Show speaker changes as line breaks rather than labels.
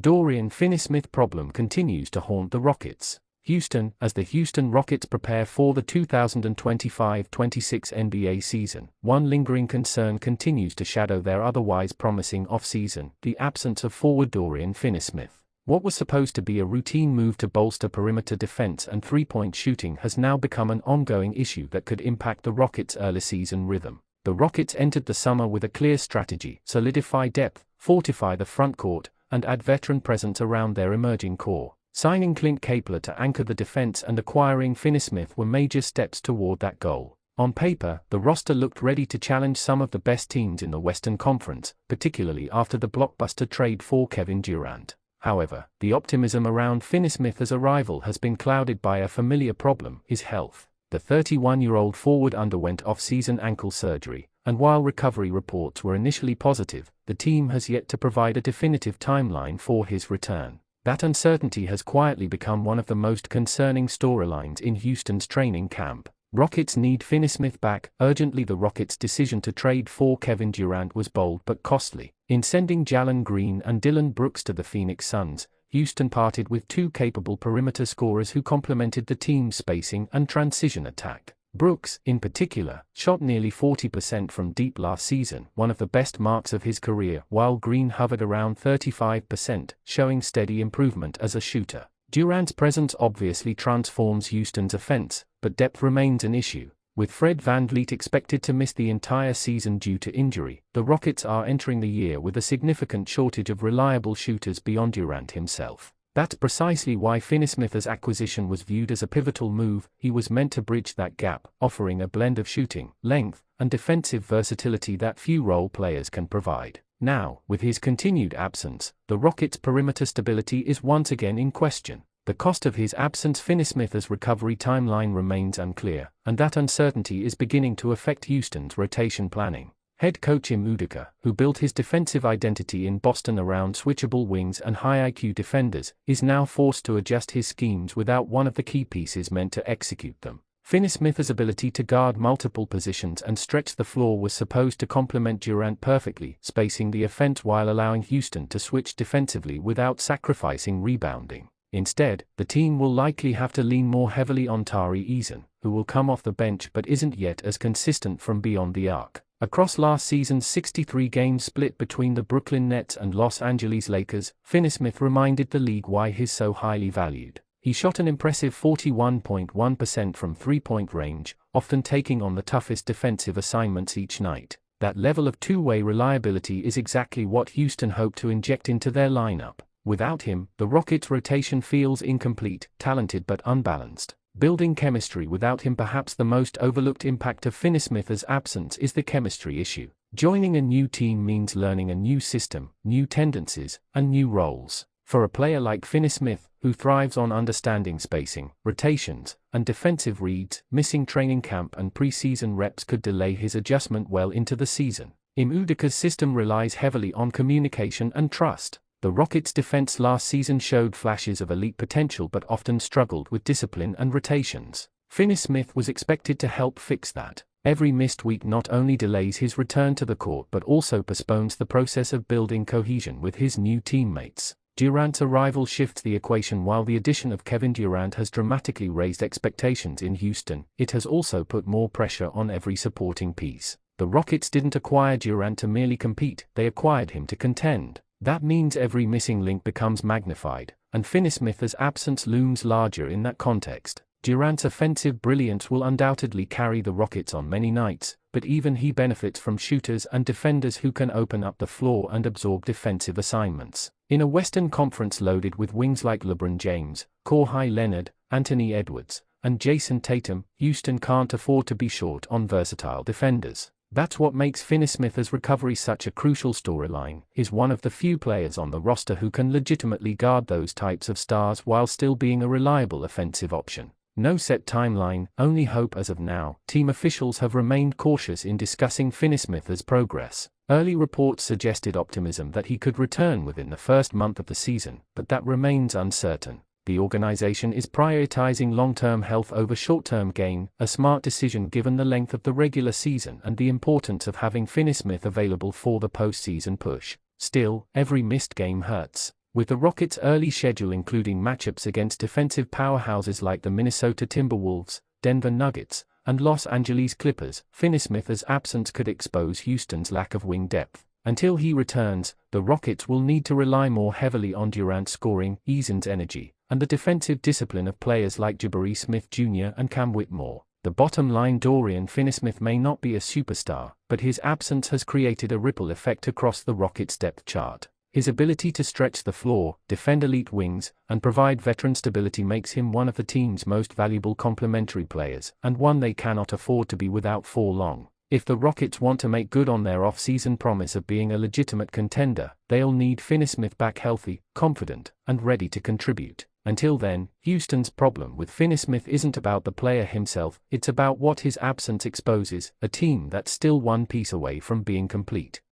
Dorian Finney-Smith problem continues to haunt the Rockets. Houston, as the Houston Rockets prepare for the 2025-26 NBA season, one lingering concern continues to shadow their otherwise promising offseason: the absence of forward Dorian Finney-Smith. What was supposed to be a routine move to bolster perimeter defense and three-point shooting has now become an ongoing issue that could impact the Rockets' early season rhythm. The Rockets entered the summer with a clear strategy: solidify depth, fortify the frontcourt, and add veteran presence around their emerging core. Signing Clint Capela to anchor the defense and acquiring Finney-Smith were major steps toward that goal. On paper, the roster looked ready to challenge some of the best teams in the Western Conference, particularly after the blockbuster trade for Kevin Durant. However, the optimism around Finney-Smith's arrival has been clouded by a familiar problem: his health. The 31-year-old forward underwent off-season ankle surgery, and while recovery reports were initially positive, the team has yet to provide a definitive timeline for his return. That uncertainty has quietly become one of the most concerning storylines in Houston's training camp. Rockets need Finney-Smith back urgently. The Rockets' decision to trade for Kevin Durant was bold but costly. In sending Jalen Green and Dillon Brooks to the Phoenix Suns, Houston parted with two capable perimeter scorers who complemented the team's spacing and transition attack. Brooks, in particular, shot nearly 40% from deep last season, one of the best marks of his career, while Green hovered around 35%, showing steady improvement as a shooter. Durant's presence obviously transforms Houston's offense, but depth remains an issue. With Fred VanVleet expected to miss the entire season due to injury, the Rockets are entering the year with a significant shortage of reliable shooters beyond Durant himself. That's precisely why Finney-Smith's acquisition was viewed as a pivotal move. He was meant to bridge that gap, offering a blend of shooting, length, and defensive versatility that few role players can provide. Now, with his continued absence, the Rockets' perimeter stability is once again in question. The cost of his absence: Finney-Smith's recovery timeline remains unclear, and that uncertainty is beginning to affect Houston's rotation planning. Head coach Ime Udoka, who built his defensive identity in Boston around switchable wings and high-IQ defenders, is now forced to adjust his schemes without one of the key pieces meant to execute them. Finney-Smith's ability to guard multiple positions and stretch the floor was supposed to complement Durant perfectly, spacing the offense while allowing Houston to switch defensively without sacrificing rebounding. Instead, the team will likely have to lean more heavily on Tari Eason, who will come off the bench but isn't yet as consistent from beyond the arc. Across last season's 63-game split between the Brooklyn Nets and Los Angeles Lakers, Finney-Smith reminded the league why he's so highly valued. He shot an impressive 41.1% from three-point range, often taking on the toughest defensive assignments each night. That level of two-way reliability is exactly what Houston hoped to inject into their lineup. Without him, the Rockets' rotation feels incomplete, talented but unbalanced. Building chemistry without him: perhaps the most overlooked impact of Finney-Smith's absence is the chemistry issue. Joining a new team means learning a new system, new tendencies, and new roles. For a player like Finney-Smith, who thrives on understanding spacing, rotations, and defensive reads, missing training camp and preseason reps could delay his adjustment well into the season. Ime Udoka's system relies heavily on communication and trust. The Rockets' defense last season showed flashes of elite potential but often struggled with discipline and rotations. Finney-Smith was expected to help fix that. Every missed week not only delays his return to the court but also postpones the process of building cohesion with his new teammates. Durant's arrival shifts the equation. While the addition of Kevin Durant has dramatically raised expectations in Houston, it has also put more pressure on every supporting piece. The Rockets didn't acquire Durant to merely compete, they acquired him to contend. That means every missing link becomes magnified, and Finney-Smith's absence looms larger in that context. Durant's offensive brilliance will undoubtedly carry the Rockets on many nights, but even he benefits from shooters and defenders who can open up the floor and absorb defensive assignments. In a Western Conference loaded with wings like LeBron James, Kawhi Leonard, Anthony Edwards, and Jason Tatum, Houston can't afford to be short on versatile defenders. That's what makes Finney-Smith's recovery such a crucial storyline. He's one of the few players on the roster who can legitimately guard those types of stars while still being a reliable offensive option. No set timeline, only hope as of now. Team officials have remained cautious in discussing Finney-Smith's progress. Early reports suggested optimism that he could return within the first month of the season, but that remains uncertain. The organization is prioritizing long-term health over short-term gain, a smart decision given the length of the regular season and the importance of having Finney-Smith available for the postseason push. Still, every missed game hurts. With the Rockets' early schedule including matchups against defensive powerhouses like the Minnesota Timberwolves, Denver Nuggets, and Los Angeles Clippers, Finney-Smith's absence could expose Houston's lack of wing depth. Until he returns, the Rockets will need to rely more heavily on Durant's scoring, Eason's energy, and the defensive discipline of players like Jabari Smith Jr. and Cam Whitmore. The bottom line: Dorian Finney-Smith may not be a superstar, but his absence has created a ripple effect across the Rockets' depth chart. His ability to stretch the floor, defend elite wings, and provide veteran stability makes him one of the team's most valuable complementary players, and one they cannot afford to be without for long. If the Rockets want to make good on their off-season promise of being a legitimate contender, they'll need Finney-Smith back healthy, confident, and ready to contribute. Until then, Houston's problem with Finney-Smith isn't about the player himself, it's about what his absence exposes: a team that's still one piece away from being complete.